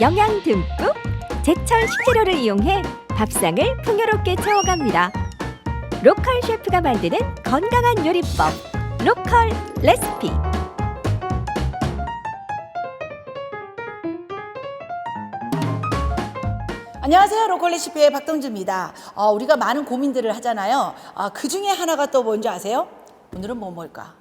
영양 듬뿍 제철 식재료를 이용해 밥상을 풍요롭게 채워갑니다. 로컬 셰프가 만드는 건강한 요리법, 로컬 레시피. 안녕하세요. 로컬 레시피의 박동주입니다. 우리가 많은 고민들을 하잖아요. 그 중에 하나가 또 뭔지 아세요? 오늘은 뭐 먹을까?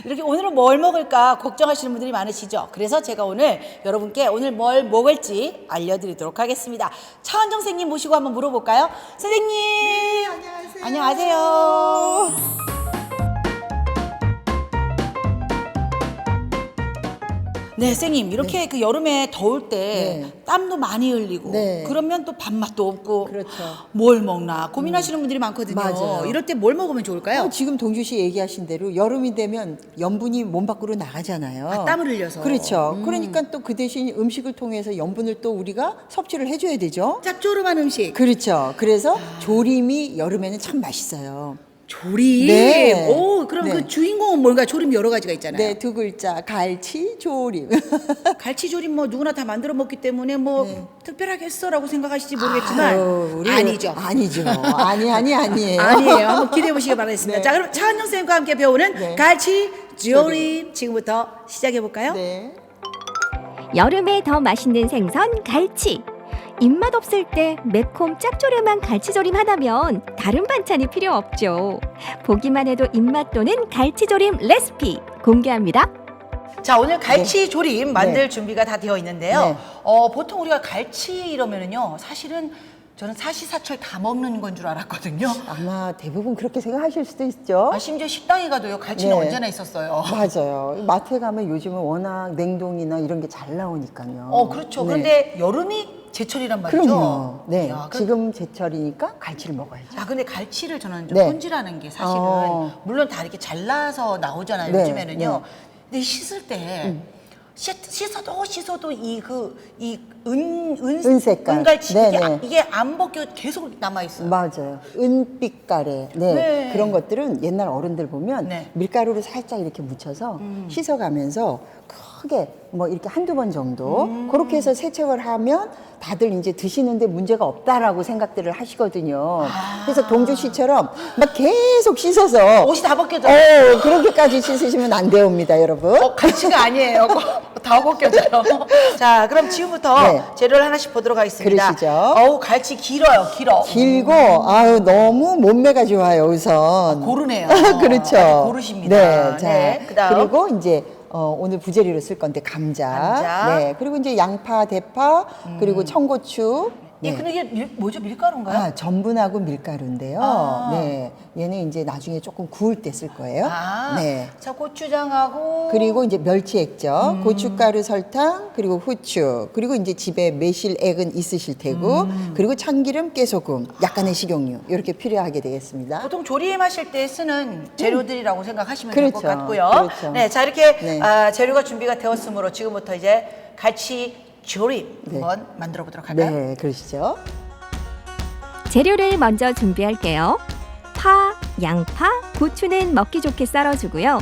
이렇게 오늘은 뭘 먹을까 걱정하시는 분들이 많으시죠? 그래서 제가 오늘 여러분께 오늘 뭘 먹을지 알려드리도록 하겠습니다. 차은정 선생님 모시고 한번 물어볼까요? 선생님! 네, 안녕하세요. 안녕하세요. 네, 선생님 이렇게 그 여름에 더울 때 땀도 많이 흘리고 그러면 또 밥맛도 없고 그렇죠. 뭘 먹나 고민하시는 분들이 많거든요. 맞아요. 이럴 때 뭘 먹으면 좋을까요? 지금 동주 씨 얘기하신 대로 여름이 되면 염분이 몸 밖으로 나가잖아요. 땀을 흘려서. 그렇죠. 그러니까 또 그 대신 음식을 통해서 염분을 또 우리가 섭취를 해줘야 되죠. 짭조름한 음식. 그렇죠. 그래서 조림이 여름에는 참 맛있어요. 조림. 네. 오, 그럼 네. 그 주인공은 뭔가 조림 여러 가지가 있잖아요. 네, 두 글자 갈치 조림. 갈치조림 뭐 누구나 다 만들어 먹기 때문에 뭐 특별하겠어라고 생각하실지 모르겠지만 아유, 아니죠. 아니죠. 아니에요. 아니에요. 한번 기대해 보시기 바라겠습니다. 네. 자, 그럼 차은영 선생님과 함께 배우는 네. 갈치 조림 지금부터 시작해 볼까요? 네. 여름에 더 맛있는 생선 갈치. 입맛 없을 때 매콤 짭조름한 갈치조림 하나면 다른 반찬이 필요 없죠. 보기만 해도 입맛 도는 갈치조림 레시피 공개합니다. 자, 오늘 갈치 조림 만들 네. 준비가 다 되어 있는데요. 네. 보통 우리가 갈치 이러면은요, 사실은 저는 사시사철 다 먹는 건 줄 알았거든요. 아마 대부분 그렇게 생각하실 수도 있죠. 심지어 식당에 가도요, 갈치는 네. 언제나 있었어요. 맞아요. 마트에 가면 요즘은 워낙 냉동이나 이런 게 잘 나오니까요. 그렇죠. 네. 그런데 여름이 제철이란 말이죠. 그럼요. 네. 이야, 지금 제철이니까 갈치를 먹어야죠. 근데 갈치를 저는 좀 네. 손질하는 게 사실은 물론 다 이렇게 잘라서 나오잖아요. 네, 요즘에는요. 네. 근데 씻을 때 씻어도 은색깔. 은갈치 네, 이게, 네. 이게 안 벗겨 계속 남아 있어요. 맞아요. 은빛깔에. 네. 네. 그런 것들은 옛날 어른들 보면 네. 밀가루를 살짝 이렇게 묻혀서 씻어가면서 크게 뭐 이렇게 한두 번 정도 그렇게 해서 세척을 하면 다들 이제 드시는데 문제가 없다라고 생각들을 하시거든요. 그래서 동주 씨처럼 막 계속 씻어서 옷이 다 벗겨져요. 그렇게까지 씻으시면 안 되옵니다, 여러분. 갈치가 아니에요. 다 벗겨져요. 자, 그럼 지금부터 네. 재료를 하나씩 보도록 하겠습니다. 그러시죠. 갈치 길어요. 길어. 길고 아유 너무 몸매가 좋아요, 우선. 고르네요. 그렇죠. 아주 고르십니다. 네, 자, 네, 그다음. 그리고 이제 오늘 부재료로 쓸 건데 감자. 네, 그리고 이제 양파, 대파, 그리고 청고추. 예, 근데 이게 뭐죠? 밀가루인가요? 전분하고 밀가루인데요. 네, 얘는 이제 나중에 조금 구울 때 쓸 거예요. 네. 자, 고추장하고 그리고 이제 멸치 액젓, 고춧가루, 설탕, 그리고 후추, 그리고 이제 집에 매실액은 있으실 테고, 그리고 참기름, 깨소금, 약간의 식용유 이렇게 필요하게 되겠습니다. 보통 조림하실 때 쓰는 재료들이라고 생각하시면 될 것 그렇죠. 같고요. 그렇죠. 네, 자 이렇게 네. 재료가 준비가 되었으므로 지금부터 이제 갈치 조림 한번 만들어 보도록 할까요? 네, 그러시죠. 재료를 먼저 준비할게요. 파, 양파, 고추는 먹기 좋게 썰어주고요.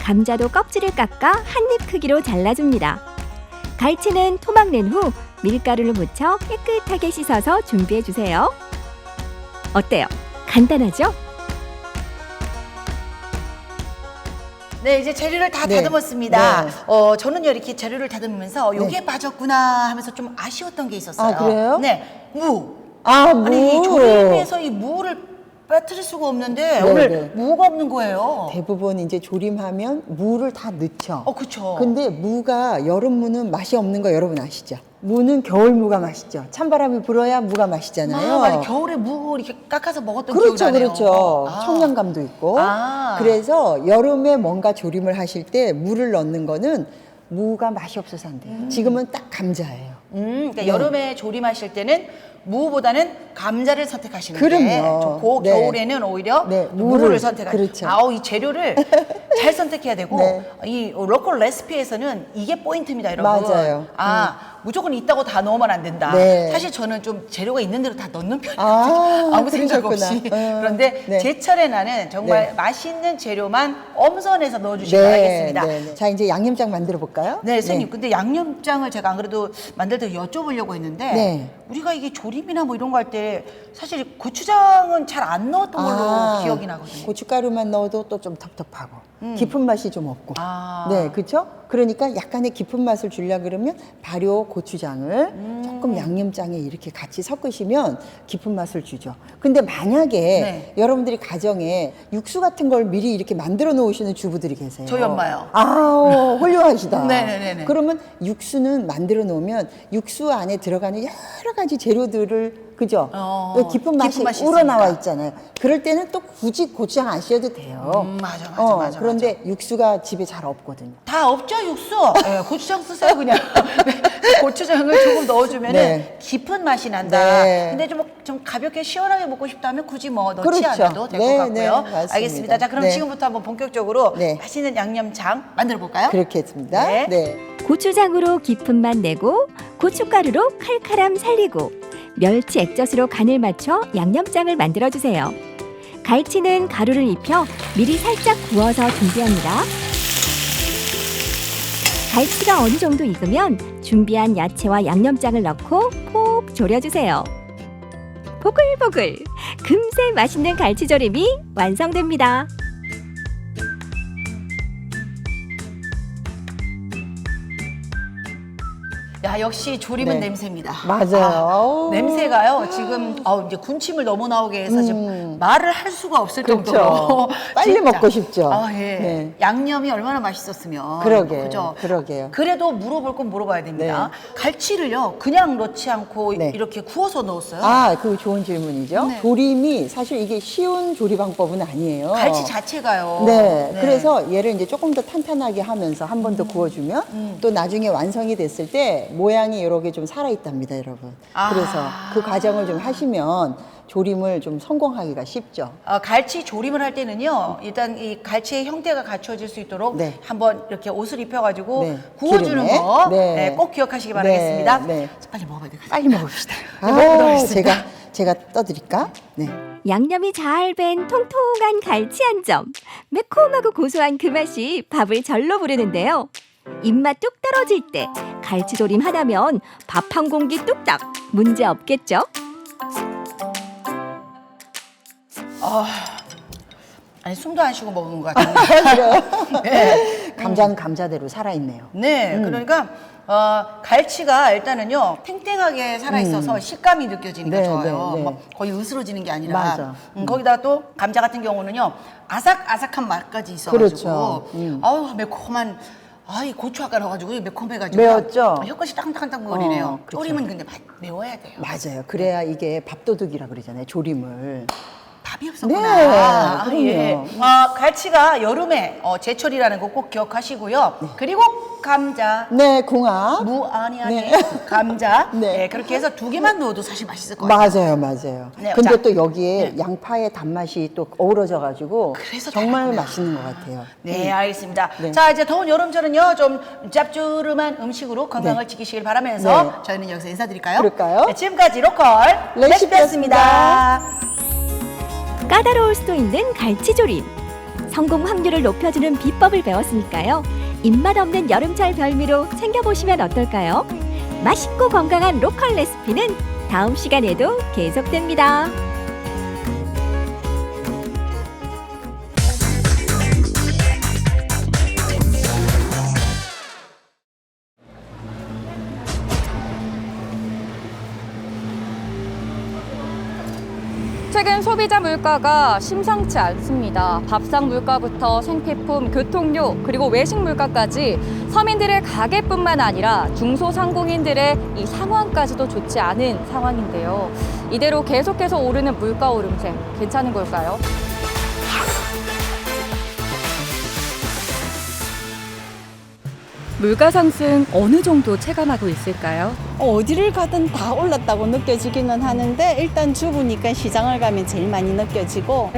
감자도 껍질을 깎아 한 입 크기로 잘라줍니다. 갈치는 토막 낸 후 밀가루를 묻혀 깨끗하게 씻어서 준비해주세요. 어때요? 간단하죠? 네, 이제 재료를 다 네. 다듬었습니다. 네. 저는요 이렇게 재료를 다듬으면서 요게 빠졌구나 하면서 좀 아쉬웠던 게 있었어요. 아, 그래요? 네, 무. 무. 아니 이 조림에서 이 무를 빠뜨릴 수가 없는데 오늘 네. 무가 없는 거예요. 대부분 이제 조림하면 무를 다 넣죠. 그쵸. 근데 무가 여름 무는 맛이 없는 거 여러분 아시죠? 무는 겨울 무가 맛있죠. 찬바람이 불어야 무가 맛있잖아요. 맞아. 겨울에 무 이렇게 깎아서 먹었던 그렇죠, 기억이 나네요. 그렇죠. 청량감도 있고. 그래서 여름에 뭔가 조림을 하실 때 무를 넣는 거는 무가 맛이 없어서 안 돼요. 지금은 딱 감자예요. 그러니까 네. 여름에 조림하실 때는 무보다는 감자를 선택하시는 게 그럼요. 좋고 네. 겨울에는 오히려 네, 무를 무를. 선택하시는 그렇죠. 이 재료를 잘 선택해야 되고 네. 이 로컬 레시피에서는 이게 포인트입니다, 여러분. 맞아요. 무조건 있다고 다 넣으면 안 된다. 네. 사실 저는 좀 재료가 있는 대로 다 넣는 편이에요. 아, 아무 생각 그러셨구나. 없이. 그런데 네. 제철에 나는 정말 네. 맛있는 재료만 엄선해서 넣어주시기 바라겠습니다. 자, 이제 양념장 만들어 볼까요? 네, 선생님. 근데 양념장을 제가 안 그래도 만들 제가 더 여쭤보려고 했는데 네. 우리가 이게 조림이나 뭐 이런 거 할 때 사실 고추장은 잘 안 넣었던 걸로 기억이 나거든요. 고춧가루만 넣어도 또 좀 텁텁하고 깊은 맛이 좀 없고. 아. 네, 그렇죠? 그러니까 약간의 깊은 맛을 주려 그러면 발효 고추장을 조금 양념장에 이렇게 같이 섞으시면 깊은 맛을 주죠. 근데 만약에 네. 여러분들이 가정에 육수 같은 걸 미리 이렇게 만들어 놓으시는 주부들이 계세요. 저희 엄마요. 아, 훌륭하시다. 네네네네. 그러면 육수는 만들어 놓으면 육수 안에 들어가는 여러 가지 재료들을 그죠? 깊은 맛이 우러나와 있으니까. 있잖아요. 그럴 때는 또 굳이 고추장 안 씌워도 돼요. 맞아. 그런데 육수가 집에 잘 없거든요. 다 없죠 육수. 네, 고추장 쓰세요 그냥. 고추장을 조금 넣어주면 네. 깊은 맛이 난다. 네. 근데 좀 가볍게 시원하게 먹고 싶다면 굳이 뭐 넣지 그렇죠. 않아도 될 것 네, 같고요. 네, 맞습니다. 알겠습니다. 자 그럼 네. 지금부터 한번 본격적으로 네. 맛있는 양념장 만들어 볼까요? 그렇게 했습니다. 네. 네. 고추장으로 깊은 맛 내고 고춧가루로 칼칼함 살리고 멸치 액젓으로 간을 맞춰 양념장을 만들어 주세요. 갈치는 가루를 입혀 미리 살짝 구워서 준비합니다. 갈치가 어느 정도 익으면 준비한 야채와 양념장을 넣고 푹 졸여주세요. 보글보글 금세 맛있는 갈치조림이 완성됩니다. 야 역시 조림은 네. 냄새입니다. 맞아요. 냄새가요. 지금 이제 군침을 너무 나오게 해서 지금 말을 할 수가 없을 그렇죠. 정도로 빨리 진짜. 먹고 싶죠. 예. 네. 양념이 얼마나 맛있었으면. 그러게. 그죠? 그러게요. 그래도 물어볼 건 물어봐야 됩니다. 갈치를요 그냥 넣지 않고 네. 이렇게 구워서 넣었어요. 아, 그 좋은 질문이죠. 네. 조림이 사실 이게 쉬운 조리 방법은 아니에요. 갈치 자체가요. 네, 그래서 얘를 이제 조금 더 탄탄하게 하면서 한 번 더 구워주면 또 나중에 완성이 됐을 때 모양이 이렇게 좀 살아있답니다, 여러분. 아. 그래서 그 과정을 좀 하시면 조림을 좀 성공하기가 쉽죠. 갈치 조림을 할 때는요 일단 이 갈치의 형태가 갖춰질 수 있도록 네. 한번 이렇게 옷을 입혀가지고 네. 구워주는 기름에. 거 네. 꼭 기억하시기 바라겠습니다. 네. 빨리 먹어봐야 되겠다. 빨리 먹읍시다. 먹도록 하겠습니다. 제가 떠드릴까? 네. 양념이 잘 밴 통통한 갈치 한 점. 매콤하고 고소한 그 맛이 밥을 절로 부르는데요. 입맛 뚝 떨어질 때 갈치조림 하나면 밥 한 공기 뚝딱 문제 없겠죠? 아니 숨도 안 쉬고 먹은 것 같은데. 네. 감자는 감자대로 살아있네요. 네, 그러니까 갈치가 일단은요 탱탱하게 살아 있어서 식감이 느껴지니까 네, 좋아요. 네, 네. 뭐 거의 으스러지는 게 아니라. 맞아. 거기다 또 감자 같은 경우는요 아삭아삭한 맛까지 있어가지고. 그렇죠. 아우 매콤한. 이 고추 아까 넣어가지고 매콤해가지고. 매웠죠? 혀끝이 땅땅땅거리네요. 그렇죠. 조림은 근데 매워야 돼요. 맞아요. 그래야 이게 밥도둑이라 그러잖아요, 조림을. 밥이 없었구나. 네, 그럼요. 갈치가 여름에 제철이라는 거 꼭 기억하시고요. 그리고 감자. 네, 궁합. 무아니아니 네. 감자. 네. 네. 그렇게 해서 두 개만 넣어도 사실 맛있을 것 같아요. 맞아요. 네, 근데 자, 또 여기에 양파의 단맛이 또 어우러져가지고 그래서 정말 달았구나. 맛있는 것 같아요. 네, 알겠습니다. 네. 자, 이제 더운 여름철은요, 좀 짭조름한 음식으로 건강을 네. 지키시길 바라면서 네. 저희는 여기서 인사드릴까요? 그럴까요? 네, 지금까지 로컬 레시피였습니다. 레시피였습니다. 까다로울 수도 있는 갈치조림. 성공 확률을 높여주는 비법을 배웠으니까요. 입맛 없는 여름철 별미로 챙겨보시면 어떨까요? 맛있고 건강한 로컬 레시피는 다음 시간에도 계속됩니다. 최근 소비자 물가가 심상치 않습니다. 밥상 물가부터 생필품, 교통료, 그리고 외식 물가까지 서민들의 가계뿐만 아니라 중소상공인들의 이 상황까지도 좋지 않은 상황인데요. 이대로 계속해서 오르는 물가 오름세 괜찮은 걸까요? 물가 상승 어느 정도 체감하고 있을까요? 어디를 가든 다 올랐다고 느껴지기는 하는데 일단 주부니까 시장을 가면 제일 많이 느껴지고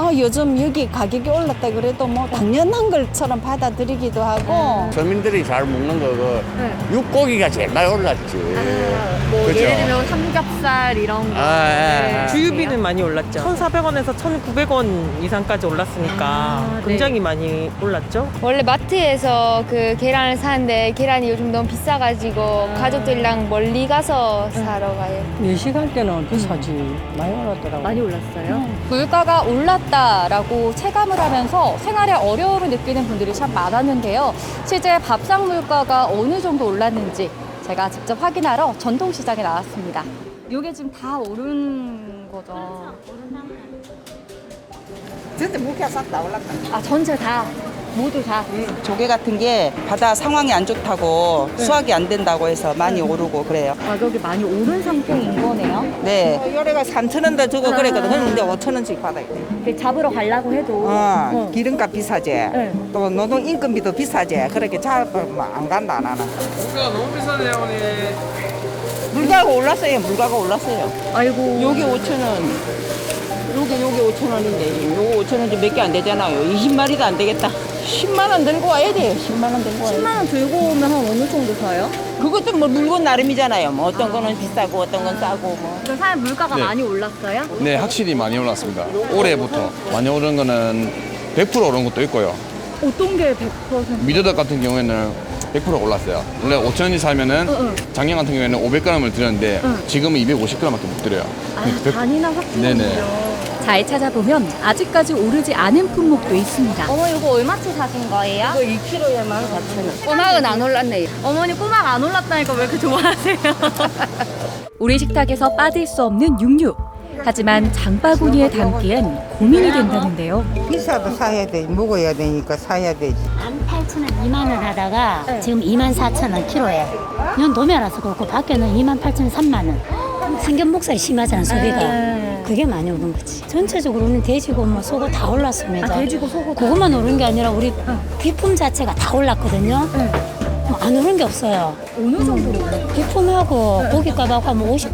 요즘 여기 가격이 올랐다 그래도 뭐 당연한 것처럼 받아들이기도 하고 서민들이 잘 먹는 거, 육고기가 제일 많이 올랐지. 뭐 그죠? 예를 들면 삼겹살 이런 거. 아, 주유비는 많이 올랐죠. 1,400원에서 1,900원 이상까지 올랐으니까 굉장히 많이 올랐죠. 원래 마트에서 그 계란을 사는데 계란이 요즘 너무 비싸가지고 가족들이랑 멀리 가서 사러 가요. 외식할 때는 비싸지. 많이 올랐더라고. 많이 올랐어요? 물가가 올랐다라고 체감을 하면서 생활에 어려움을 느끼는 분들이 참 많았는데요. 실제 밥상 물가가 어느 정도 올랐는지 제가 직접 확인하러 전통시장에 나왔습니다. 이게 지금 다 오른 거죠? 전체 물가 싹다 올랐다. 아, 전체 다, 모두 다. 조개 같은 게 바다 상황이 안 좋다고 수확이 안 된다고 해서 많이 오르고 그래요. 가격이 많이 오른 상태인 거네요. 네. 요래가 3,000원 더 주고 그랬거든. 근데 5,000원씩 받아야 돼. 근데 잡으러 가려고 해도 기름값 비싸지. 또 노동 인건비도 비싸지. 그렇게 잡으면 안 간다 나는. 물가가 너무 비싸네요, 어머니. 물가가 올랐어요. 물가가 올랐어요. 아이고. 요게 5,000원. 요게 5,000원인데 요거 5,000원이 몇 개 안 되잖아요. 20마리도 안 되겠다. 10만 원 들고 와야 돼. 10만 원 들고 와야 돼. 10만 원 들고 오면 한 어느 정도 사요? 그것도 뭐 물건 나름이잖아요. 뭐 어떤 거는 비싸고 어떤 건 싸고 뭐. 그 사람 물가가 네. 많이 올랐어요? 네, 확실히 많이 올랐습니다. 올해부터 많이 오른 거는 100% 오른 것도 있고요. 어떤 게 100%? 미더덕 같은 경우에는 100% 올랐어요. 원래 5,000원이 사면은 작년 같은 경우에는 500g을 드렸는데 지금은 250g밖에 못 드려요. 단위나 확 네네. 잘 찾아보면 아직까지 오르지 않은 품목도 있습니다. 어머 이거 얼마치 사신 거예요? 이거 2kg에 14,000원. 꼬막은 안 올랐네. 어머니 꼬막 안 올랐다니까 왜 이렇게 좋아하세요? 우리 식탁에서 빠질 수 없는 육류. 하지만 장바구니에 담기엔 고민이 된다는데요. 비싸도 사야 돼. 먹어야 되니까 사야 되지. 18,000원, 2만 원 하다가 지금 24,000원 키로에. 이건 도매라서 그렇고 밖에는 28,000원, 3만 원. 상견 목살이 심하잖아, 소비가. 그게 많이 오른 거지. 전체적으로는 돼지고 뭐 소고 다 올랐습니다. 돼지고 소고 다. 그것만 오른 게 아니라 우리 비품 자체가 다 올랐거든요. 뭐안 오른 게 없어요. 어느 정도로 올랐어요? 비품하고 고깃값하고 하면 50%.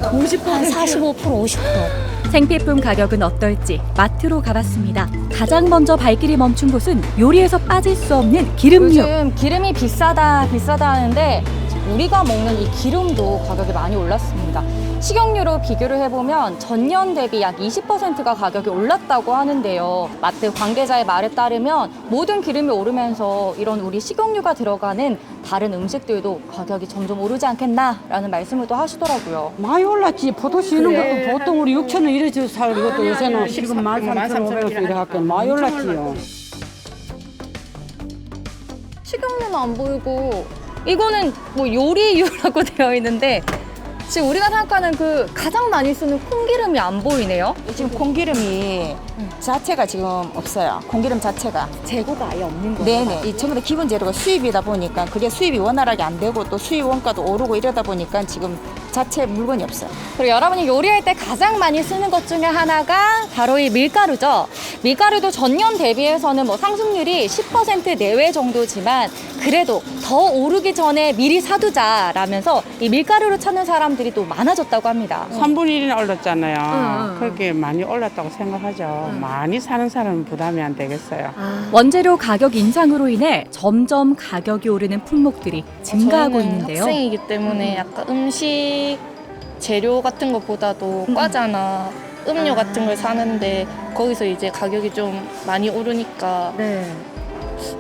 50%? 한 45%, 50%. 생필품 가격은 어떨지 마트로 가봤습니다. 가장 먼저 발길이 멈춘 곳은 요리에서 빠질 수 없는 기름류. 요즘 기름이 비싸다 하는데 우리가 먹는 이 기름도 가격이 많이 올랐습니다. 식용유로 비교를 해보면 전년 대비 약 20%가 가격이 올랐다고 하는데요. 마트 관계자의 말에 따르면 모든 기름이 오르면서 이런 우리 식용유가 들어가는 다른 음식들도 가격이 점점 오르지 않겠나라는 말씀을 또 하시더라고요. 많이 올랐지. 포도 씨는 것도 보통 우리 6,000원 이래 살 이것도 요새는 지금 13,500원씩 이래 할게 많이 올랐지요. 식용유는 안 보이고 이거는 뭐 요리유라고 되어 있는데 지금 우리가 생각하는 그 가장 많이 쓰는 콩기름이 안 보이네요. 지금 콩기름이 자체가 지금 없어요. 콩기름 자체가. 재고가 아예 없는 거예요. 네네. 이 전부 다 기본 재료가 수입이다 보니까 그게 수입이 원활하게 안 되고 또 수입 원가도 오르고 이러다 보니까 지금 자체 물건이 없어요. 그리고 여러분이 요리할 때 가장 많이 쓰는 것 중에 하나가 바로 이 밀가루죠. 밀가루도 전년 대비해서는 뭐 상승률이 10% 내외 정도지만 그래도 더 오르기 전에 미리 사두자라면서 이 밀가루를 찾는 사람들이 또 많아졌다고 합니다. 3분의 1이나 올랐잖아요. 그렇게 많이 올랐다고 생각하죠. 많이 사는 사람은 부담이 안 되겠어요. 원재료 가격 인상으로 인해 점점 가격이 오르는 품목들이 증가하고 있는데요. 학생이기 때문에 약간 음식 재료 같은 것보다도 과자나 음료 같은 걸 사는데 거기서 이제 가격이 좀 많이 오르니까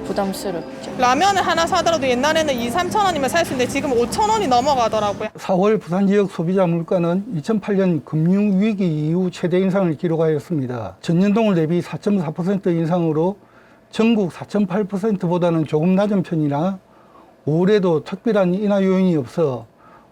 부담스럽죠. 라면을 하나 사더라도 옛날에는 2,000~3,000 원이면 살 수 있는데 지금 5,000원이 넘어가더라고요. 4월 부산 지역 소비자 물가는 2008년 금융위기 이후 최대 인상을 기록하였습니다. 전년 동월 대비 4.4% 인상으로 전국 4.8%보다는 조금 낮은 편이나 올해도 특별한 인하 요인이 없어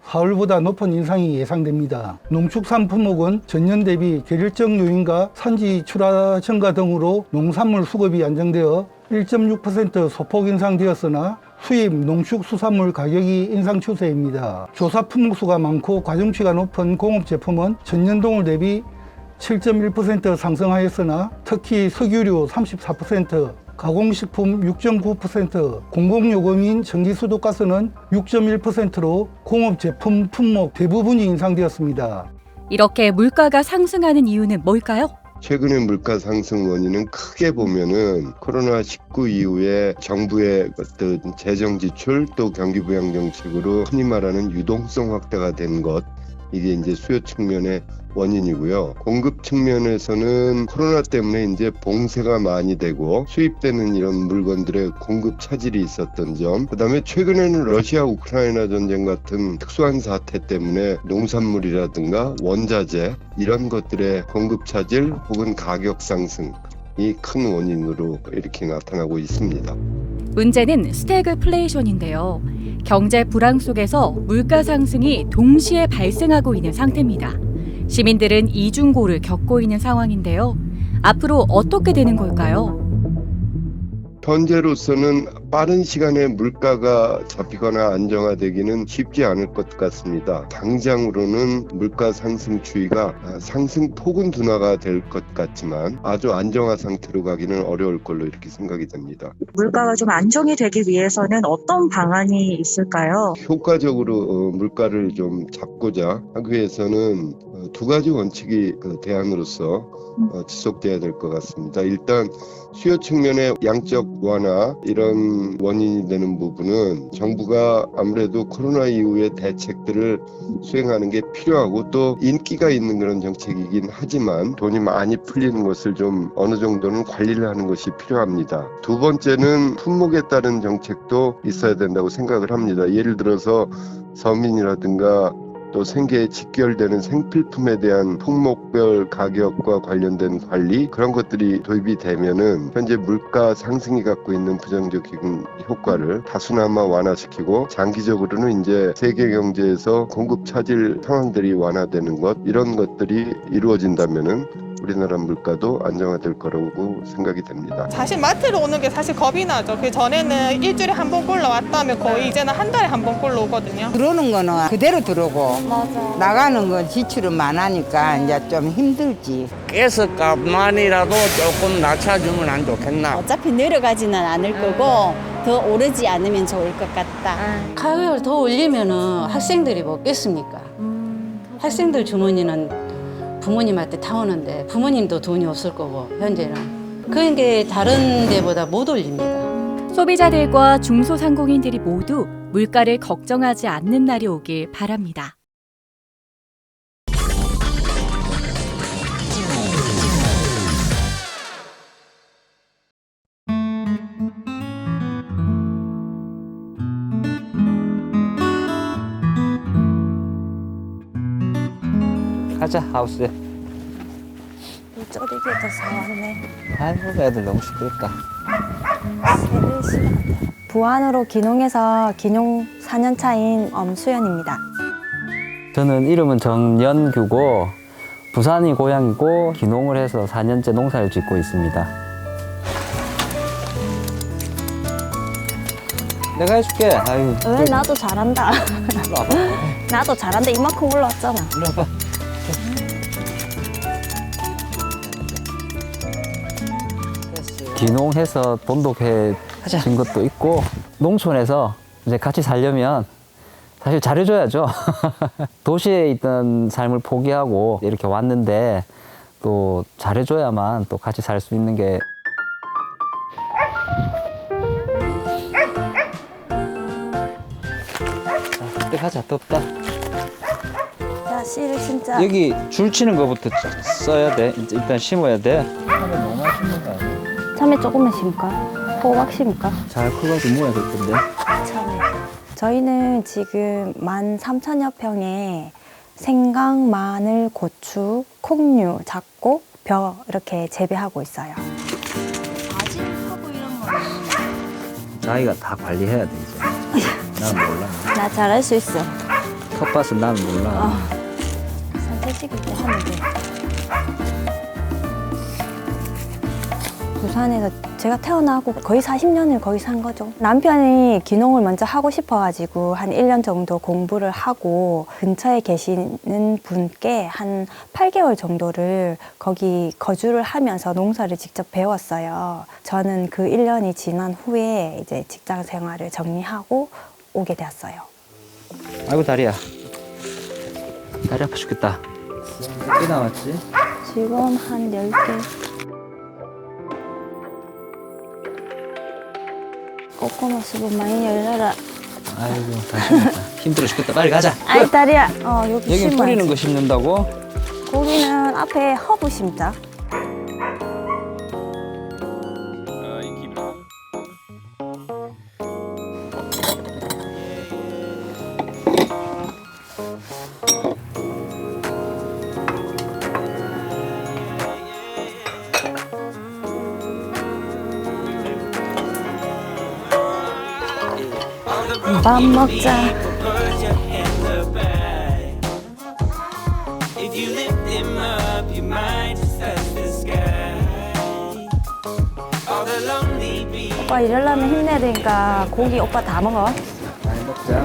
4월보다 높은 인상이 예상됩니다. 농축산 품목은 전년 대비 계절적 요인과 산지 출하 증가 등으로 농산물 수급이 안정되어 1.6% 소폭 인상되었으나 수입 농축수산물 가격이 인상 추세입니다. 조사 품목수가 많고 과정치가 높은 공업제품은 전년 동월 대비 7.1% 상승하였으나 특히 석유류 34%, 가공식품 6.9%, 공공요금인 전기수도가스는 6.1%로 공업제품 품목 대부분이 인상되었습니다. 이렇게 물가가 상승하는 이유는 뭘까요? 최근의 물가 상승 원인은 크게 보면은 코로나19 이후에 정부의 어떤 재정 지출 또 경기 부양 정책으로 흔히 말하는 유동성 확대가 된 것, 이게 이제 수요 측면의 원인이고요. 공급 측면에서는 코로나 때문에 이제 봉쇄가 많이 되고 수입되는 이런 물건들의 공급 차질이 있었던 점, 그다음에 최근에는 러시아 우크라이나 전쟁 같은 특수한 사태 때문에 농산물이라든가 원자재 이런 것들의 공급 차질 혹은 가격 상승이 큰 원인으로 이렇게 나타나고 있습니다. 문제는 스태그플레이션인데요. 경제 불황 속에서 물가 상승이 동시에 발생하고 있는 상태입니다. 시민들은 이중고를 겪고 있는 상황인데요. 앞으로 어떻게 되는 걸까요? 현재로서는 빠른 시간에 물가가 잡히거나 안정화되기는 쉽지 않을 것 같습니다. 당장으로는 물가 상승 추이가 상승폭은 둔화가 될 것 같지만 아주 안정화 상태로 가기는 어려울 걸로 이렇게 생각이 됩니다. 물가가 좀 안정이 되기 위해서는 어떤 방안이 있을까요? 효과적으로 물가를 좀 잡고자 하기 위해서는 두 가지 원칙이 대안으로서 지속돼야 될 것 같습니다. 일단 수요 측면의 양적 완화 이런 원인이 되는 부분은 정부가 아무래도 코로나 이후의 대책들을 수행하는 게 필요하고 또 인기가 있는 그런 정책이긴 하지만 돈이 많이 풀리는 것을 좀 어느 정도는 관리를 하는 것이 필요합니다. 두 번째는 품목에 따른 정책도 있어야 된다고 생각을 합니다. 예를 들어서 서민이라든가 또 생계에 직결되는 생필품에 대한 품목별 가격과 관련된 관리, 그런 것들이 도입이 되면은 현재 물가 상승이 갖고 있는 부정적인 효과를 다소나마 완화시키고 장기적으로는 이제 세계 경제에서 공급 차질 상황들이 완화되는 것, 이런 것들이 이루어진다면은 우리나라 물가도 안정화될 거라고 생각이 됩니다. 사실 마트로 오는 게 사실 겁이 나죠. 그 전에는 일주일에 한 번꼴로 왔다 하면 거의 이제는 한 달에 한 번꼴로 오거든요. 들어오는 거는 그대로 들어오고 나가는 건 지출은 많으니까 이제 좀 힘들지. 가스값만이라도 조금 낮춰주면 안 좋겠나? 어차피 내려가지는 않을 거고 더 오르지 않으면 좋을 것 같다. 가격을 더 올리면은 학생들이 먹겠습니까? 학생들 주머니는 부모님한테 타오는데 부모님도 돈이 없을 거고 현재는 그러니까 다른 데보다 못 올립니다. 소비자들과 중소상공인들이 모두 물가를 걱정하지 않는 날이 오길 바랍니다. 가자, 하우스에. 쪼리개도 사왔네. 아이고, 애들 너무 시끄럽다. 부안으로 귀농해서 귀농 4년 차인 엄수연입니다. 저는 이름은 정연규고 부산이 고향이고 귀농을 해서 4년째 농사를 짓고 있습니다. 내가 해줄게. 아유. 왜 나도 잘한다. 일로 와봐. 나도 잘한다. 이만큼 올라왔잖아. 일로 와봐. 귀농해서 돈독해진 것도 있고 농촌에서 이제 같이 살려면 사실 잘해줘야죠. 도시에 있던 삶을 포기하고 이렇게 왔는데 또 잘해줘야만 또 같이 살 수 있는 게 자, 가자. 덥다. 야, 씨를 진짜. 여기 줄 치는 거부터 써야 돼. 일단 심어야 돼. 너무 심는 거 아니야? 참외 조금만 심을까? 호박 심을까? 잘 커가지고 모아야 될 텐데. 참외. 저희는 지금 13,000여 평에 생강, 마늘, 고추, 콩류, 잡곡, 벼 이렇게 재배하고 있어요. 바질하고 이런 거는 자기가 다 관리해야 돼 이제. 나는 몰라. 나 잘할 수 있어. 텃밭은 나는 몰라. 산책 찍을 때 하면 돼. 부산에서 제가 태어나고 거의 40년을 거기 산 거죠. 남편이 귀농을 먼저 하고 싶어가지고 한 1년 정도 공부를 하고 근처에 계시는 분께 한 8개월 정도를 거기 거주를 하면서 농사를 직접 배웠어요. 저는 그 1년이 지난 후에 이제 직장 생활을 정리하고 오게 되었어요. 아이고 다리야. 다리 아파 죽겠다. 몇 개 남았지? 직원 한 10개. 꼬꼬마 수분 많이 열려라. 아이고 잠시만. 힘들어 죽겠다. 빨리 가자. 아이 다리야. 여기 여기 심어야지. 뿌리는 거 심는다고? 고기는 앞에 허브 심자. 밥 먹자. 오빠 이러려면 힘내야 되니까 고기 오빠 다 먹어. 많이 먹자.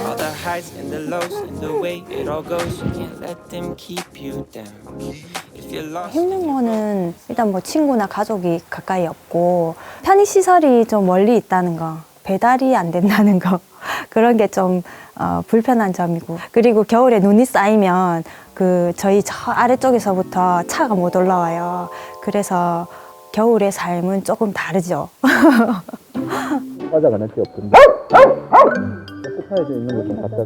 All the highs and the lows and the way it all goes, you can't let them keep you down. If you're lost. 힘든 거는 일단 뭐 친구나 가족이 가까이 없고 편의 시설이 좀 멀리 있다는 거, 배달이 안 된다는 거 그런 게 좀 불편한 점이고, 그리고 겨울에 눈이 쌓이면 저희 저 아래쪽에서부터 차가 못 올라와요. 그래서 겨울의 삶은 조금 다르죠. 과자가 낼게 없던데. 소파에서 있는 거 좀 갖다.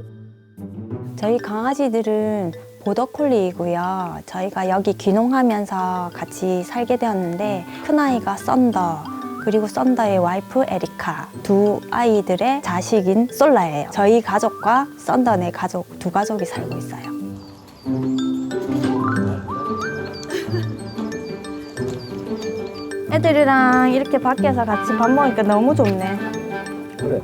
저희 강아지들은 보더콜리이고요. 저희가 여기 귀농하면서 같이 살게 되었는데 큰아이가 썬더, 그리고 썬더의 와이프 에리카, 두 아이들의 자식인 솔라예요. 저희 가족과 썬더네 가족, 두 가족이 살고 있어요. 애들이랑 이렇게 밖에서 같이 밥 먹으니까 너무 좋네. 그래.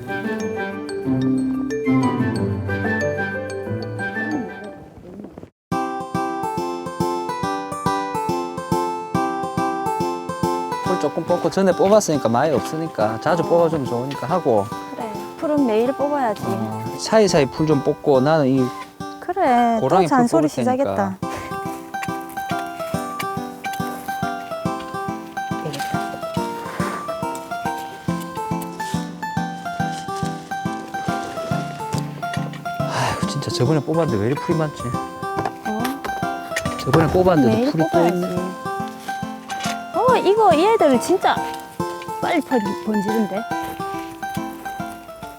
풀 조금 뽑고 전에 뽑았으니까 많이 없으니까 자주 뽑아주면 좋으니까 하고. 그래, 풀은 매일 뽑아야지. 사이사이 풀 좀 뽑고 나는 이 그래, 또 고랑이 풀 잔소리 뽑을 테니까. 시작했다. 아이고 진짜 저번에 뽑았는데 왜 이리 풀이 많지? 저번에 뽑았는데도 매일 풀이 또 뽑아야지. 있네. 이거 이 애들은 진짜 빨리 번지는데.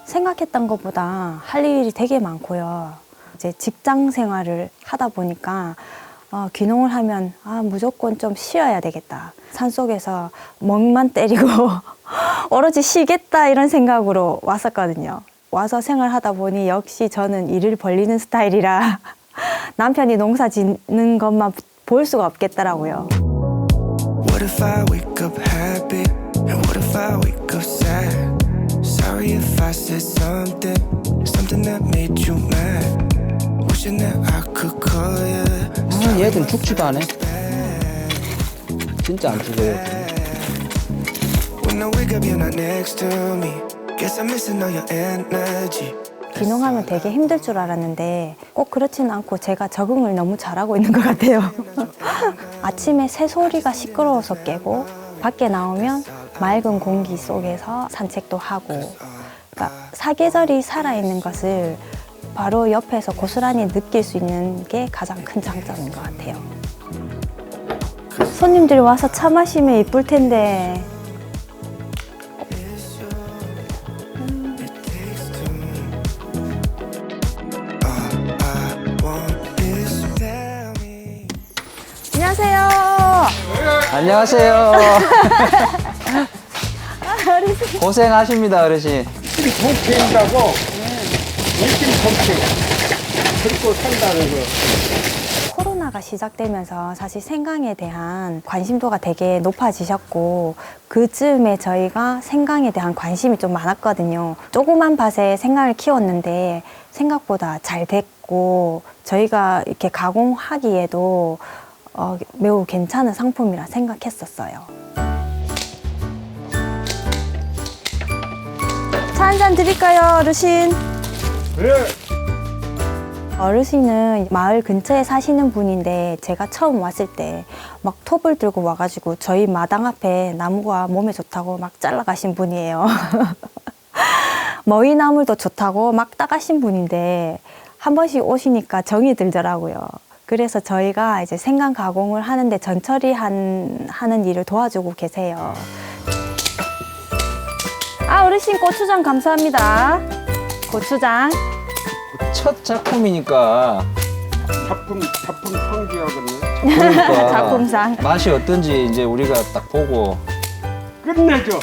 생각했던 것보다 할 일이 되게 많고요. 이제 직장 생활을 하다 보니까 귀농을 하면 무조건 좀 쉬어야 되겠다. 산속에서 멍만 때리고 오로지 쉬겠다 이런 생각으로 왔었거든요. 와서 생활하다 보니 역시 저는 일을 벌리는 스타일이라 남편이 농사 짓는 것만 볼 수가 없겠더라고요. What if I wake up happy? And what if I wake up sad? Sorry if I said something that made you mad. Wishing that I could call you. 얘들은 죽지도 않아. 진짜 안 죽어요. When I wake up, you're not next to me. Guess I'm missing all your energy. 귀농하면 되게 힘들 줄 알았는데 꼭 그렇지는 않고 제가 적응을 너무 잘하고 있는 것 같아요. 아침에 새소리가 시끄러워서 깨고 밖에 나오면 맑은 공기 속에서 산책도 하고, 그러니까 사계절이 살아있는 것을 바로 옆에서 고스란히 느낄 수 있는 게 가장 큰 장점인 것 같아요. 손님들이 와서 차 마시면 이쁠 텐데. 안녕하세요. 안녕하세요. 어르신. 고생하십니다, 어르신. 통째인다고 일kim 통째 그리고 산다 그래서. 코로나가 시작되면서 사실 생강에 대한 관심도가 되게 높아지셨고, 그쯤에 저희가 생강에 대한 관심이 좀 많았거든요. 조그만 밭에 생강을 키웠는데 생각보다 잘 됐고, 저희가 이렇게 가공하기에도 매우 괜찮은 상품이라 생각했었어요. 차 한 잔 드릴까요, 어르신? 네. 어르신은 마을 근처에 사시는 분인데 제가 처음 왔을 때 막 톱을 들고 와가지고 저희 마당 앞에 나무가 몸에 좋다고 막 잘라가신 분이에요. 머위나물도 좋다고 막 따가신 분인데 한 번씩 오시니까 정이 들더라고요. 그래서 저희가 이제 생강 가공을 하는데 전처리하는 일을 도와주고 계세요. 아, 어르신 고추장 감사합니다. 고추장. 첫 작품이니까 작품 성기하거든요. 그러니까 작품상. 맛이 어떤지 이제 우리가 딱 보고 끝내죠.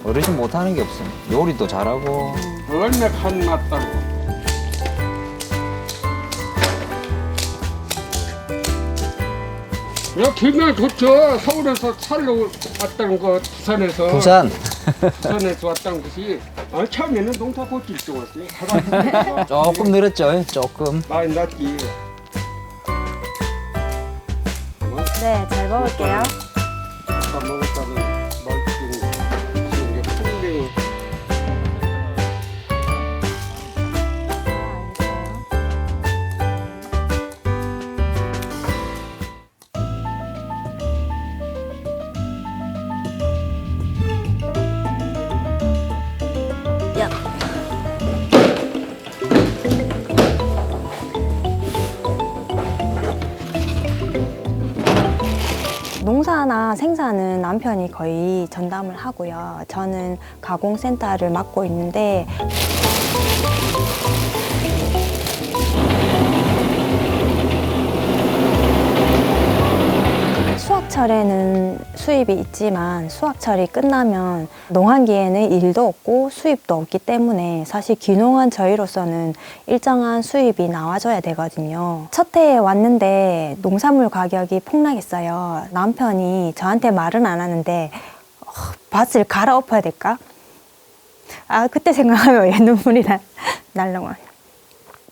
어르신 못하는 게 없어. 요리도 잘하고. 얼마 간 맞다고. 야, 기분 좋죠. 서울에서 살러 왔다는 거, 부산에서. 부산에서 왔다는 것이. 처음에는 농사 고칠 줄 알았어요. 조금 늘었죠, 조금. 많이 났지. 네, 잘 먹을게요. 아까 먹었다는 말씀 지금 이제 풍경. 농사나 생산은 남편이 거의 전담을 하고요. 저는 가공센터를 맡고 있는데 수확철에는 수입이 있지만 수확철이 끝나면 농한기에는 일도 없고 수입도 없기 때문에 사실 귀농한 저희로서는 일정한 수입이 나와줘야 되거든요. 첫 해에 왔는데 농산물 가격이 폭락했어요. 남편이 저한테 말은 안 하는데 밭을 갈아엎어야 될까? 아, 그때 생각하면 왜 눈물이 날라고.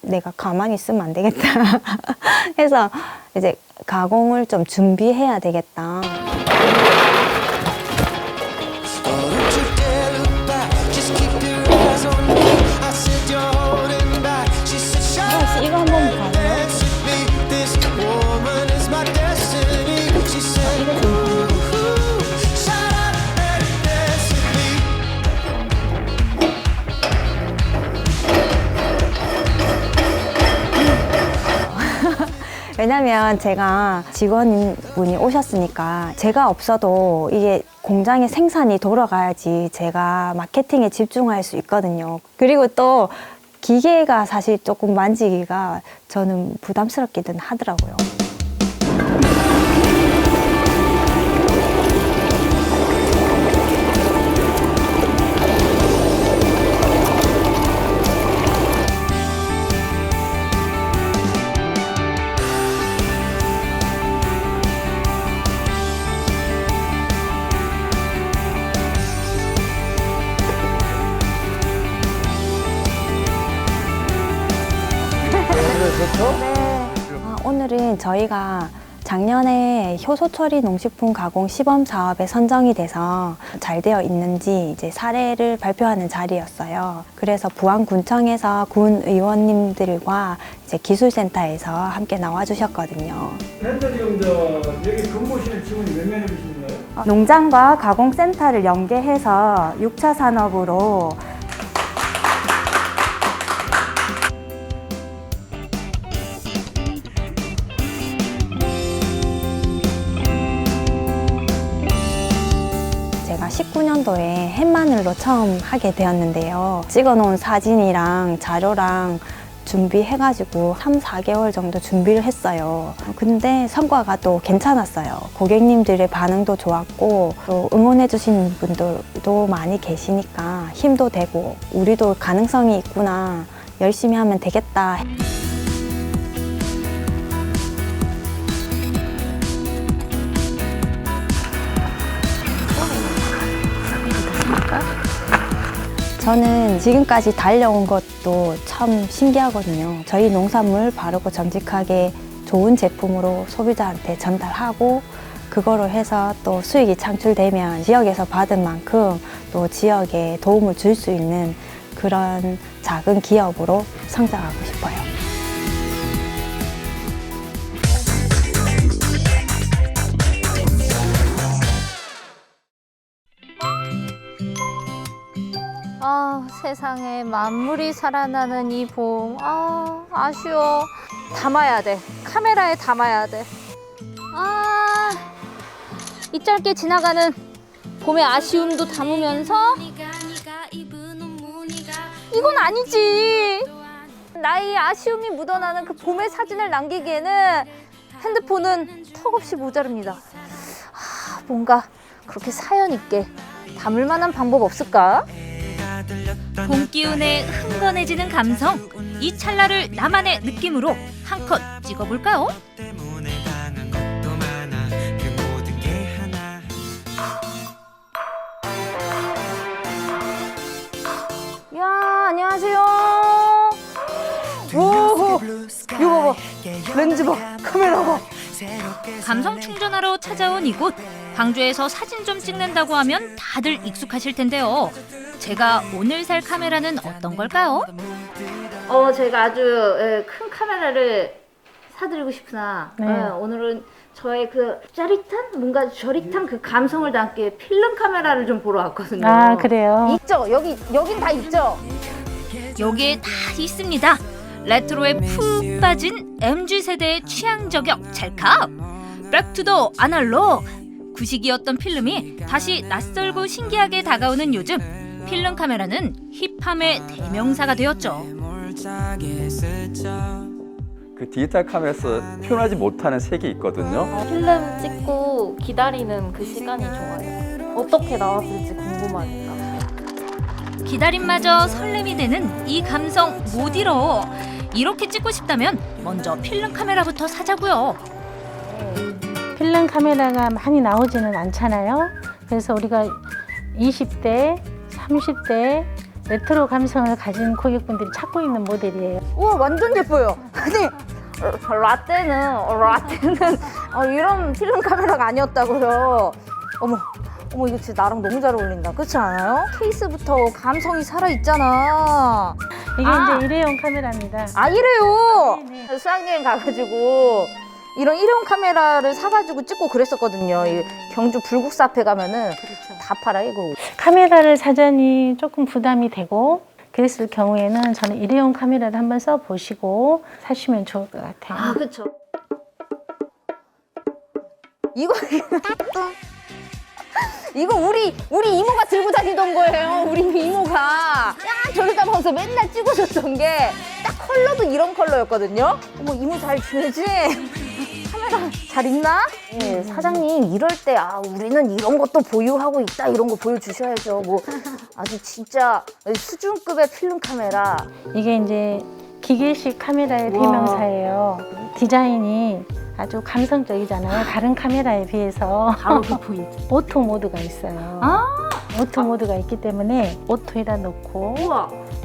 내가 가만히 있으면 안 되겠다. 그래서 이제 가공을 좀 준비해야 되겠다. 이거 한번 봐요. 왜냐면 제가 직원분이 오셨으니까 제가 없어도 이게 공장의 생산이 돌아가야지 제가 마케팅에 집중할 수 있거든요. 그리고 또 기계가 사실 조금 만지기가 저는 부담스럽기는 하더라고요. 오늘은 저희가 작년에 효소 처리 농식품 가공 시범 사업에 선정이 돼서 잘 되어 있는지 이제 사례를 발표하는 자리였어요. 그래서 부안군청에서 군 의원님들과 이제 기술센터에서 함께 나와주셨거든요. 지금 여기 근무실 직원이 몇 명이신 거예요? 농장과 가공센터를 연계해서 6차 산업으로 제가 19년도에 햇마늘로 처음 하게 되었는데요. 찍어놓은 사진이랑 자료랑 준비해가지고 3, 4개월 정도 준비를 했어요. 근데 성과가 또 괜찮았어요. 고객님들의 반응도 좋았고 또 응원해주시는 분들도 많이 계시니까 힘도 되고 우리도 가능성이 있구나, 열심히 하면 되겠다. 저는 지금까지 달려온 것도 참 신기하거든요. 저희 농산물 바르고 정직하게 좋은 제품으로 소비자한테 전달하고 그거로 해서 또 수익이 창출되면 지역에서 받은 만큼 또 지역에 도움을 줄 수 있는 그런 작은 기업으로 성장하고 싶어요. 아, 세상에 만물이 살아나는 이 봄. 아, 아쉬워. 담아야 돼. 카메라에 담아야 돼. 아, 이 짧게 지나가는 봄의 아쉬움도 담으면서 이건 아니지. 나의 아쉬움이 묻어나는 그 봄의 사진을 남기기에는 핸드폰은 턱없이 모자릅니다. 아, 뭔가 그렇게 사연 있게 담을 만한 방법 없을까? 봄 기운에 흥건해지는 감성, 이 찰나를 나만의 느낌으로 한 컷 찍어볼까요? 야, 안녕하세요. 오, 이거 봐. 렌즈 봐. 카메라 봐. 감성 충전하러 찾아온 이곳. 광주에서 사진 좀 찍는다고 하면 다들 익숙하실 텐데요. 제가 오늘 살 카메라는 어떤 걸까요? 제가 아주 큰 카메라를 사드리고 싶으나 오늘은 저의 그 짜릿한 뭔가 저릿한 그 감성을 담게 필름 카메라를 좀 보러 왔거든요. 아, 그래요? 있죠? 여긴 다 있죠? 여기에 다 있습니다. 레트로에 푹 빠진 MZ세대의 취향 저격 찰칵. 백투더 아날로그. 구식이었던 필름이 다시 낯설고 신기하게 다가오는 요즘, 필름 카메라는 힙함의 대명사가 되었죠. 그 디지털 카메라에서 표현하지 못하는 색이 있거든요. 필름 찍고 기다리는 그 시간이 좋아요. 어떻게 나왔을지 궁금하니까. 기다림마저 설렘이 되는 이 감성 못 잃어. 이렇게 찍고 싶다면 먼저 필름 카메라부터 사자고요. 필름 카메라가 많이 나오지는 않잖아요. 그래서 우리가 20대, 30대 레트로 감성을 가진 고객분들이 찾고 있는 모델이에요. 우와, 완전 예뻐요. 아니, 라떼는 이런 필름 카메라가 아니었다고요. 어머, 이거 진짜 나랑 너무 잘 어울린다. 그렇지 않아요? 케이스부터 감성이 살아있잖아. 이게 이제 일회용 카메라입니다. 아, 이래요? 수학여행 가가지고 이런 일회용 카메라를 사가지고 찍고 그랬었거든요. 이 경주 불국사 앞에 가면은 다 팔아, 이거. 카메라를 사자니 조금 부담이 되고 그랬을 경우에는 저는 일회용 카메라를 한번 써보시고 사시면 좋을 것 같아요. 아, 그렇죠. 이거 우리 이모가 들고 다니던 거예요. 우리 이모가 야, 저러다 보면서 맨날 찍어줬던 게 딱 컬러도 이런 컬러였거든요. 어머, 이모 잘 지내지? 카메라 잘 있나? 네, 사장님 이럴 때 우리는 이런 것도 보유하고 있다, 이런 거 보여주셔야죠. 뭐 아주 진짜 수준급의 필름 카메라. 이게 이제 기계식 카메라의 대명사예요. 디자인이 아주 감성적이잖아요. 다른 카메라에 비해서. 바로 그 포인트. 오토 모드가 있어요. 오토 모드가 있기 때문에 오토에다 놓고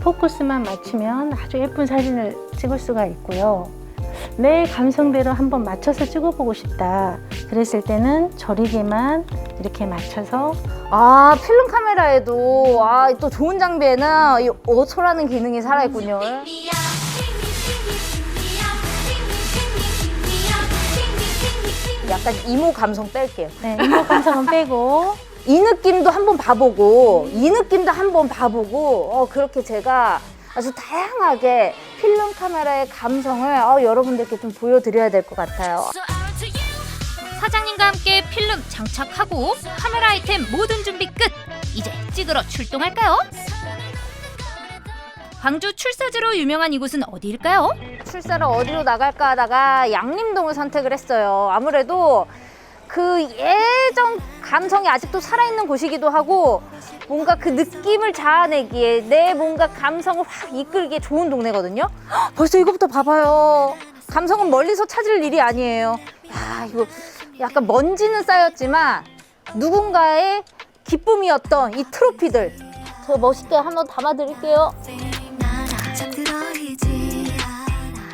포커스만 맞추면 아주 예쁜 사진을 찍을 수가 있고요. 내 감성대로 한번 맞춰서 찍어보고 싶다 그랬을 때는 저리게만 이렇게 맞춰서. 필름 카메라에도 또 좋은 장비에는 이 오토라는 기능이 살아있군요. 약간 이모 감성 뺄게요. 네, 이모 감성은 빼고 이 느낌도 한번 봐보고 이 느낌도 한번 봐보고 그렇게 제가 아주 다양하게 필름 카메라의 감성을 여러분들께 좀 보여드려야 될 것 같아요. 사장님과 함께 필름 장착하고 카메라 아이템 모든 준비 끝. 이제 찍으러 출동할까요? 광주 출사지로 유명한 이곳은 어디일까요? 출사를 어디로 나갈까 하다가 양림동을 선택을 했어요. 아무래도 그 예전 감성이 아직도 살아있는 곳이기도 하고 뭔가 그 느낌을 자아내기에 내 뭔가 감성을 확 이끌기에 좋은 동네거든요. 벌써 이거부터 봐봐요. 감성은 멀리서 찾을 일이 아니에요. 야, 이거 약간 먼지는 쌓였지만 누군가의 기쁨이었던 이 트로피들 저 멋있게 한번 담아드릴게요.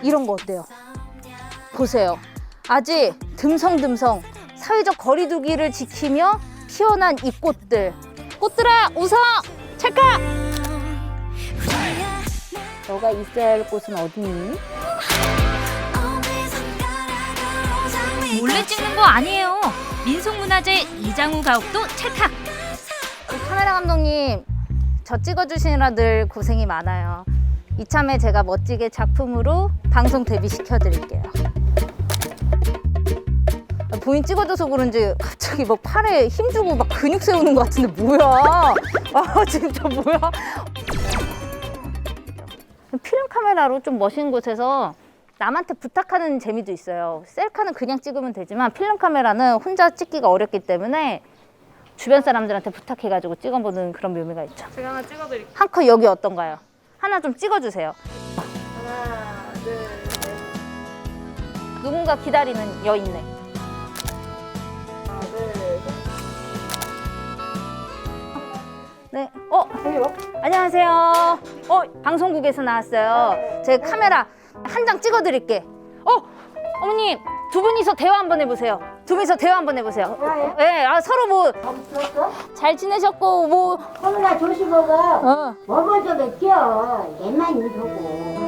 이런 거 어때요? 보세요. 아직 듬성듬성 사회적 거리두기를 지키며 피어난 이 꽃들. 꽃들아, 웃어! 찰칵! 너가 있어야 할 곳은 어디니? 몰래 찍는 거 아니에요. 민속문화재 이장우 가옥도 찰칵. 카메라 감독님, 저 찍어주시느라 늘 고생이 많아요. 이참에 제가 멋지게 작품으로 방송 데뷔시켜드릴게요. 본인 찍어줘서 그런지 갑자기 막 팔에 힘주고 막 근육 세우는 것 같은데 뭐야? 아 진짜 뭐야? 필름 카메라로 좀 멋있는 곳에서 남한테 부탁하는 재미도 있어요. 셀카는 그냥 찍으면 되지만 필름 카메라는 혼자 찍기가 어렵기 때문에 주변 사람들한테 부탁해가지고 찍어보는 그런 묘미가 있죠. 제가 하나 찍어드릴게요. 한 컷 여기 어떤가요? 하나 좀 찍어주세요. 하나, 둘, 셋. 누군가 기다리는 여 있네. 하나, 둘, 셋. 네. 안녕하세요. 방송국에서 나왔어요. 제 카메라 한 장 찍어드릴게. 어머님 두 분이서 대화 한번 해보세요. 두 분이서 대화 한번 해보세요. 네, 서로 뭐 잘 지내셨고 뭐. 코로나 조심하고 먹어 좀 했죠. 옛날 일하고.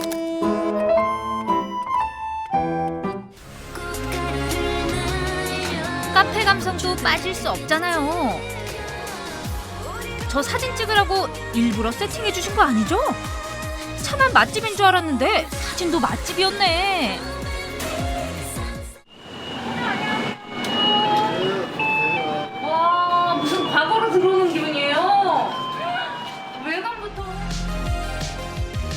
카페 감성도 빠질 수 없잖아요. 저 사진 찍으라고 일부러 세팅해 주신 거 아니죠? 차만 맛집인 줄 알았는데 사진도 맛집이었네. 와, 무슨 과거로 들어오는 기분이에요. 외관부터.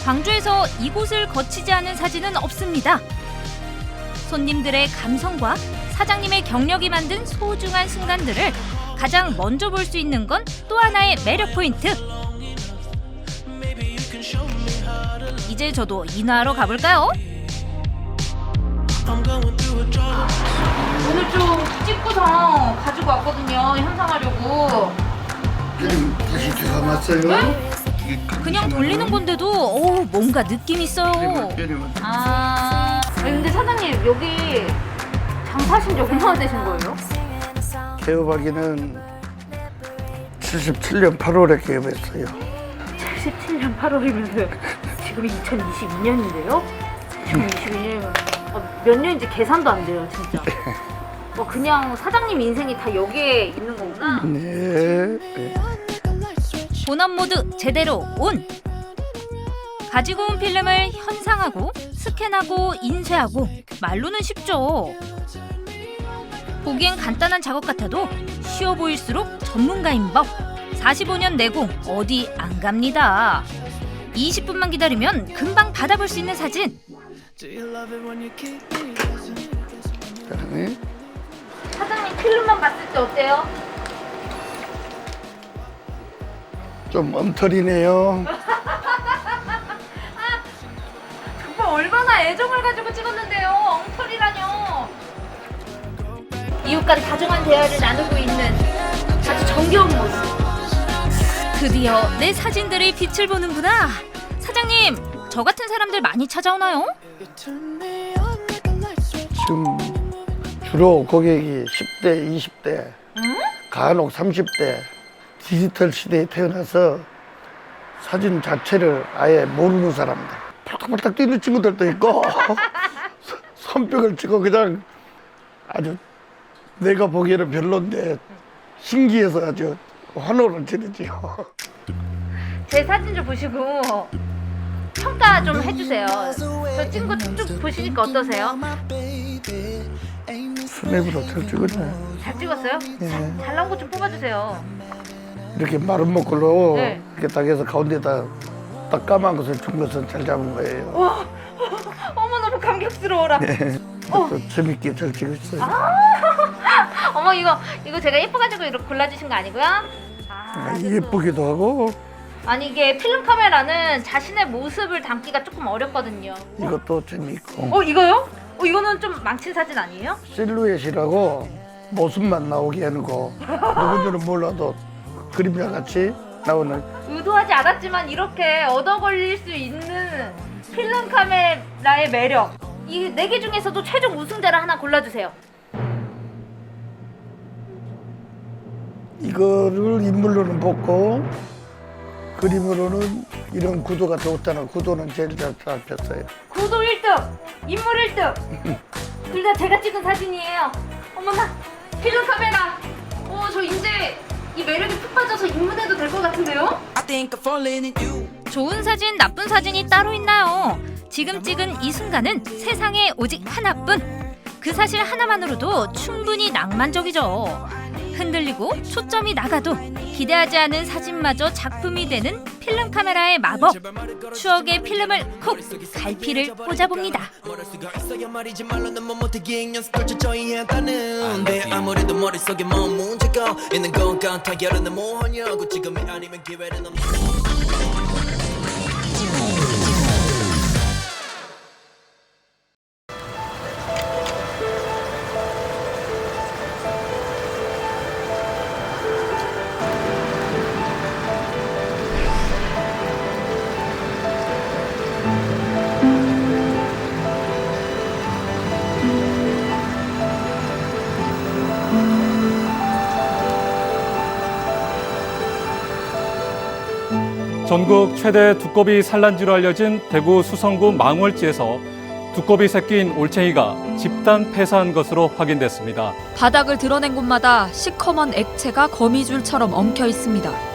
광주에서 이곳을 거치지 않은 사진은 없습니다. 손님들의 감성과 사장님의 경력이 만든 소중한 순간들을 가장 먼저 볼 수 있는 건 또 하나의 매력 포인트. 이제 저도 인화하러 가볼까요? 오늘 좀 찍고서 가지고 왔거든요. 현상하려고. 다시 제가 왔어요. 네? 그냥 돌리는 건데도 뭔가 느낌 있어요. 근데 사장님 여기 장사하신 지 얼마나 되신 거예요? 개업하기는 77년 8월에 개업했어요. 77년 8월이면 지금 2022년인데요? 2022년이면 몇 년인지 계산도 안 돼요, 진짜. 그냥 사장님 인생이 다 여기에 있는 거구나. 네. 본업 모드 제대로 온! 가지고 온 필름을 현상하고 스캔하고 인쇄하고 말로는 쉽죠. 보기엔 간단한 작업 같아도 쉬워 보일수록 전문가인 법. 45년 내공 어디 안 갑니다. 20분만 기다리면 금방 받아볼 수 있는 사진. 사장님 필름만 봤을 때 어때요? 좀 엉터리네요. 정말 얼마나 애정을 가지고 찍었는데요. 엉터리라뇨. 이웃간 다정한 대화를 나누고 있는 아주 정겨운 모습. 드디어 내 사진들이 빛을 보는구나. 사장님, 저 같은 사람들 많이 찾아오나요? 지금 주로 고객이 10대, 20대, 간혹 30대 디지털 시대에 태어나서 사진 자체를 아예 모르는 사람들. 팔딱팔딱 뛰는 친구들도 있고 손뼉을 치고 그냥 아주 내가 보기에는 별론데 신기해서 아주 환호를 지르지요. 제 사진 좀 보시고 평가 좀 해주세요. 저 찍은 거 쭉 보시니까 어떠세요? 스냅으로 잘 찍었네. 잘 찍었어요? 예. 잘 나온 거 좀 뽑아주세요. 이렇게 마른 목걸로 네. 이렇게 딱 해서 가운데다 딱 까만 것을 준 것은 잘 잡은 거예요. 와, 어머 너무 감격스러워라. 예. 또 재밌게 잘 찍었어요. 어머 이거 제가 예뻐가지고 이렇게 골라주신 거 아니고요? 예쁘기도 하고 아니 이게 필름 카메라는 자신의 모습을 담기가 조금 어렵거든요. 이것도 재미있고 이거요? 이거는 좀 망친 사진 아니에요? 실루엣이라고 모습만 나오게 하는 거 누군지는 몰라도 그림자 같이 나오는. 의도하지 않았지만 이렇게 얻어 걸릴 수 있는 필름 카메라의 매력. 이 4개 중에서도 최종 우승자를 하나 골라주세요. 이거를 인물로는 뽑고 그림으로는 이런 구도가 좋다는 구도는 제일 잘 잡혔어요. 구도 1등, 인물 1등. 둘 다 제가 찍은 사진이에요. 어머나, 필름 카메라. 저 이제 이 매력에 푹 빠져서 입문해도 될 것 같은데요? 좋은 사진, 나쁜 사진이 따로 있나요? 지금 찍은 이 순간은 세상에 오직 하나뿐. 그 사실 하나만으로도 충분히 낭만적이죠. 흔들리고 초점이 나가도 기대하지 않은 사진마저 작품이 되는 필름 카메라의 마법. 추억의 필름을 콕 갈피를 꽂아봅니다. 아무래도 머릿속에 뭔 문제가 있는 건 같아. 여름은 뭐하냐고 지금이 아니면 기회는 없는. 전국 최대 두꺼비 산란지로 알려진 대구 수성구 망월지에서 두꺼비 새끼인 올챙이가 집단 폐사한 것으로 확인됐습니다. 바닥을 드러낸 곳마다 시커먼 액체가 거미줄처럼 엉켜 있습니다.